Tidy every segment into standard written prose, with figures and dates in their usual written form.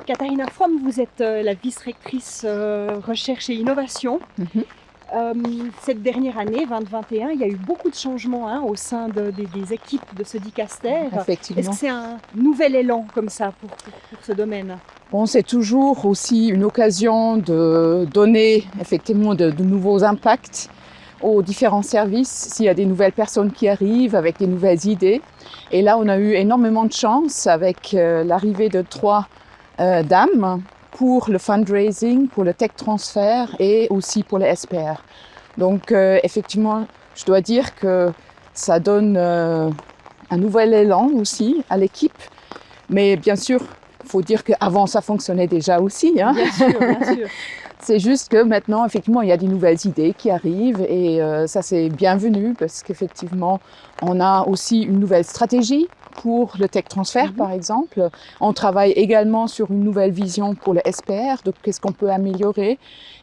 Katharina Fromm, vous êtes la vice-rectrice recherche et innovation. Cette dernière année, 2021, il y a eu beaucoup de changements au sein des équipes de ce Dicaster. Effectivement. Est-ce que c'est un nouvel élan comme ça pour ce domaine? Bon, c'est toujours aussi une occasion de donner effectivement de nouveaux impacts aux différents services, s'il y a des nouvelles personnes qui arrivent avec des nouvelles idées. Et là, on a eu énormément de chance avec l'arrivée de 3 dames pour le fundraising, pour le tech transfert et aussi pour le SPR. Donc effectivement, je dois dire que ça donne un nouvel élan aussi à l'équipe. Mais bien sûr, il faut dire qu'avant ça fonctionnait déjà aussi. Hein. Bien sûr, bien sûr. C'est juste que maintenant, effectivement, il y a des nouvelles idées qui arrivent et ça c'est bienvenu parce qu'effectivement, on a aussi une nouvelle stratégie pour le tech transfert, par exemple. On travaille également sur une nouvelle vision pour le SPR, donc qu'est-ce qu'on peut améliorer.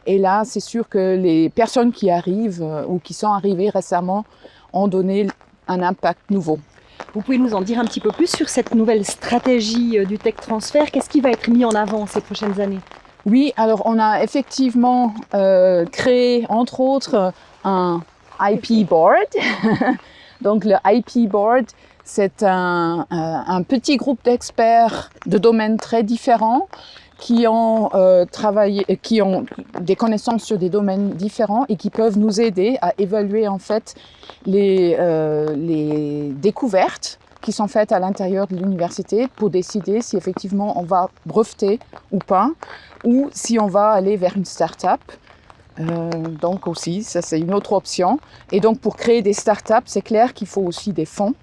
Et là, c'est sûr que les personnes qui arrivent ou qui sont arrivées récemment ont donné un impact nouveau. Vous pouvez nous en dire un petit peu plus sur cette nouvelle stratégie du tech transfert? Qu'est-ce qui va être mis en avant ces prochaines années? Oui, alors on a effectivement créé, entre autres, un IP Board. Donc le IP Board, c'est un petit groupe d'experts de domaines très différents qui ont travaillé, qui ont des connaissances sur des domaines différents et qui peuvent nous aider à évaluer en fait les découvertes qui sont faites à l'intérieur de l'université pour décider si effectivement on va breveter ou pas, ou si on va aller vers une start-up. Donc aussi, ça c'est une autre option. Et donc pour créer des start-up, c'est clair qu'il faut aussi des fonds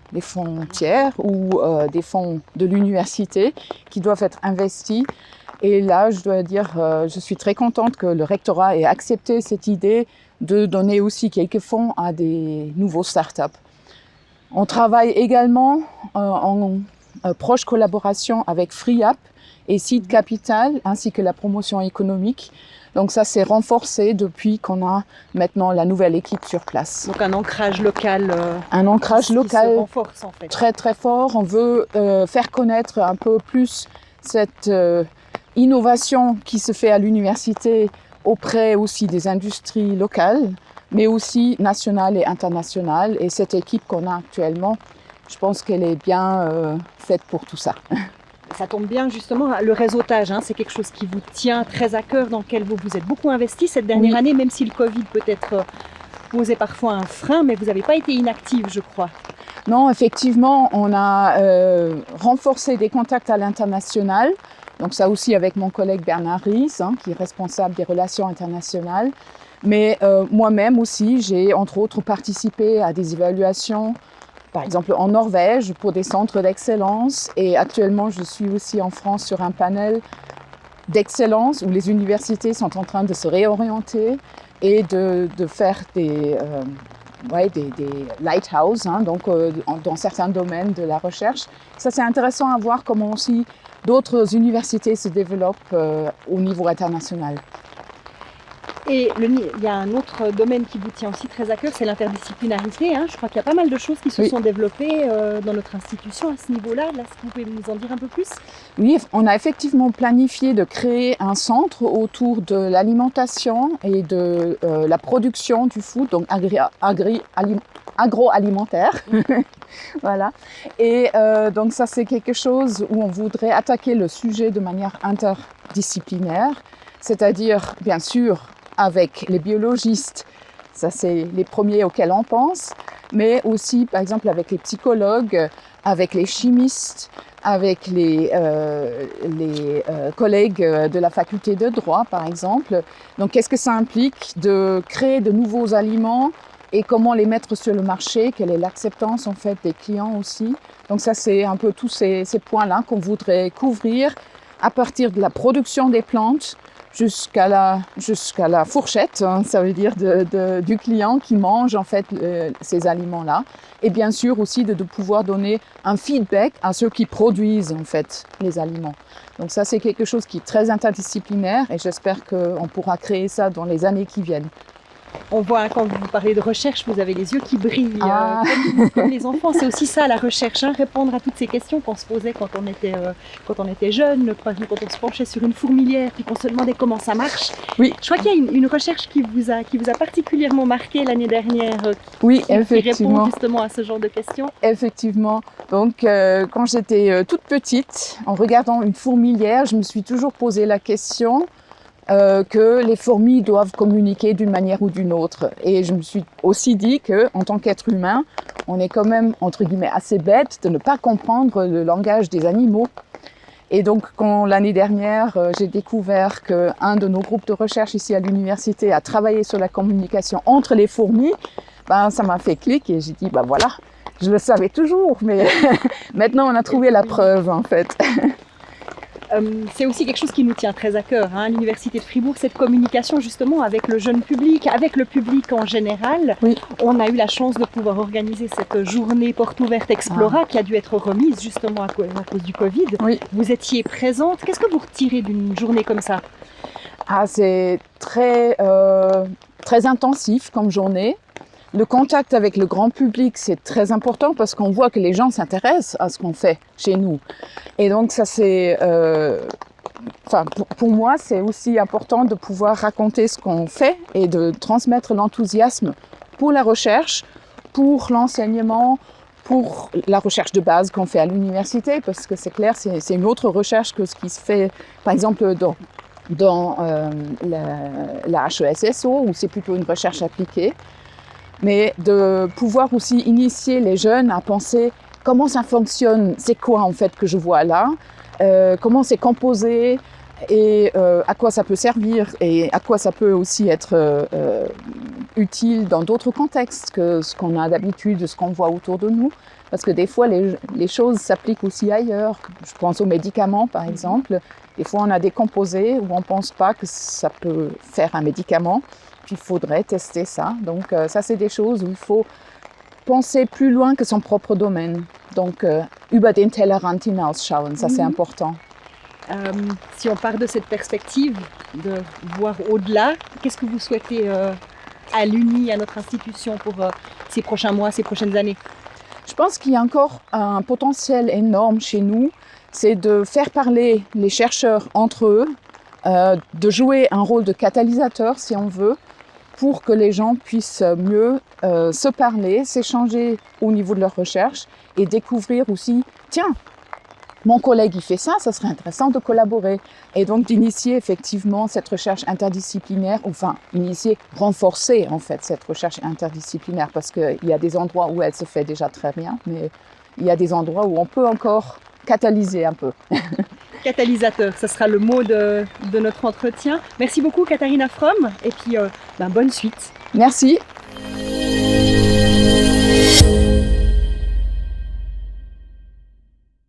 tiers ou des fonds de l'université qui doivent être investis. Et là, je dois dire, je suis très contente que le rectorat ait accepté cette idée de donner aussi quelques fonds à des nouveaux start-up. On travaille également en proche collaboration avec FreeUp et Seed Capital, ainsi que la promotion économique. Donc ça s'est renforcé depuis qu'on a maintenant la nouvelle équipe sur place. Donc un ancrage local. Un ancrage local qui se renforce en fait. Très très fort. On veut faire connaître un peu plus cette innovation qui se fait à l'université auprès aussi des industries locales, mais aussi nationales et internationales. Et cette équipe qu'on a actuellement, je pense qu'elle est bien faite pour tout ça. Ça tombe bien justement, le réseautage, c'est quelque chose qui vous tient très à cœur, dans lequel vous vous êtes beaucoup investi cette dernière année, même si le Covid peut-être posait parfois un frein, mais vous n'avez pas été inactive, je crois. Non, effectivement, on a renforcé des contacts à l'international. Donc ça aussi avec mon collègue Bernard Ries, qui est responsable des relations internationales. Mais moi-même aussi, j'ai entre autres participé à des évaluations, par exemple en Norvège, pour des centres d'excellence. Et actuellement, je suis aussi en France sur un panel d'excellence où les universités sont en train de se réorienter et de faire des lighthouses, donc dans certains domaines de la recherche. Ça, c'est intéressant à voir comment aussi d'autres universités se développent au niveau international. Et il y a un autre domaine qui vous tient aussi très à cœur, c'est l'interdisciplinarité. Je crois qu'il y a pas mal de choses qui se sont développées dans notre institution à ce niveau-là. Est-ce que vous pouvez nous en dire un peu plus? Oui, on a effectivement planifié de créer un centre autour de l'alimentation et de la production du food, donc agroalimentaire. Voilà. Et donc ça, c'est quelque chose où on voudrait attaquer le sujet de manière interdisciplinaire, c'est-à-dire, bien sûr, avec les biologistes, ça c'est les premiers auxquels on pense, mais aussi par exemple avec les psychologues, avec les chimistes, avec les collègues de la faculté de droit par exemple. Donc qu'est-ce que ça implique de créer de nouveaux aliments et comment les mettre sur le marché, quelle est l'acceptance en fait des clients aussi. Donc ça c'est un peu tous ces points-là qu'on voudrait couvrir à partir de la production des plantes jusqu'à la fourchette, ça veut dire du client qui mange en fait ces aliments-là. Et bien sûr aussi de pouvoir donner un feedback à ceux qui produisent en fait les aliments. Donc ça c'est quelque chose qui est très interdisciplinaire et j'espère qu'on pourra créer ça dans les années qui viennent. On voit quand vous parlez de recherche, vous avez les yeux qui brillent, comme les enfants. C'est aussi ça la recherche, hein, répondre à toutes ces questions qu'on se posait quand on était jeune, quand on se penchait sur une fourmilière, puis qu'on se demandait comment ça marche. Oui. Je crois qu'il y a une recherche qui vous a particulièrement marqué l'année dernière, Oui, qui répond justement à ce genre de questions. Effectivement. Donc, quand j'étais toute petite, en regardant une fourmilière, je me suis toujours posé la question que les fourmis doivent communiquer d'une manière ou d'une autre. Et je me suis aussi dit qu'en tant qu'être humain, on est quand même, entre guillemets, assez bête de ne pas comprendre le langage des animaux. Et donc, quand l'année dernière, j'ai découvert qu'un de nos groupes de recherche ici à l'université a travaillé sur la communication entre les fourmis, ben, ça m'a fait clic et j'ai dit, ben voilà, je le savais toujours, mais maintenant on a trouvé la preuve en fait. C'est aussi quelque chose qui nous tient très à cœur, hein, à l'Université de Fribourg, cette communication justement avec le jeune public, avec le public en général. Oui. On a eu la chance de pouvoir organiser cette journée porte ouverte Explora qui a dû être remise justement à cause du Covid. Oui. Vous étiez présente. Qu'est-ce que vous retirez d'une journée comme ça? C'est très intensif comme journée. Le contact avec le grand public, c'est très important parce qu'on voit que les gens s'intéressent à ce qu'on fait chez nous. Et donc ça c'est, pour moi, c'est aussi important de pouvoir raconter ce qu'on fait et de transmettre l'enthousiasme pour la recherche, pour l'enseignement, pour la recherche de base qu'on fait à l'université, parce que c'est clair, c'est une autre recherche que ce qui se fait, par exemple, dans la HESSO, où c'est plutôt une recherche appliquée. Mais de pouvoir aussi initier les jeunes à penser comment ça fonctionne, c'est quoi en fait que je vois là, comment c'est composé et à quoi ça peut servir et à quoi ça peut aussi être utile dans d'autres contextes que ce qu'on a d'habitude, ce qu'on voit autour de nous. Parce que des fois, les choses s'appliquent aussi ailleurs. Je pense aux médicaments, par exemple. Des fois, on a des composés où on ne pense pas que ça peut faire un médicament. Puis, il faudrait tester ça. Donc, ça, c'est des choses où il faut penser plus loin que son propre domaine. Donc, über den Tellerrand hinausschauen, ça, c'est important. Si on part de cette perspective, de voir au-delà, qu'est-ce que vous souhaitez à l'Uni, à notre institution pour ces prochains mois, ces prochaines années? Je pense qu'il y a encore un potentiel énorme chez nous, c'est de faire parler les chercheurs entre eux, de jouer un rôle de catalyseur si on veut, pour que les gens puissent mieux se parler, s'échanger au niveau de leur recherche et découvrir aussi, tiens, mon collègue il fait ça, ça serait intéressant de collaborer. Et donc d'initier effectivement cette recherche interdisciplinaire, enfin renforcer en fait cette recherche interdisciplinaire, parce qu'il y a des endroits où elle se fait déjà très bien, mais il y a des endroits où on peut encore catalyser un peu. Catalysateur, ce sera le mot de notre entretien. Merci beaucoup Katharina Fromm et puis bonne suite. Merci.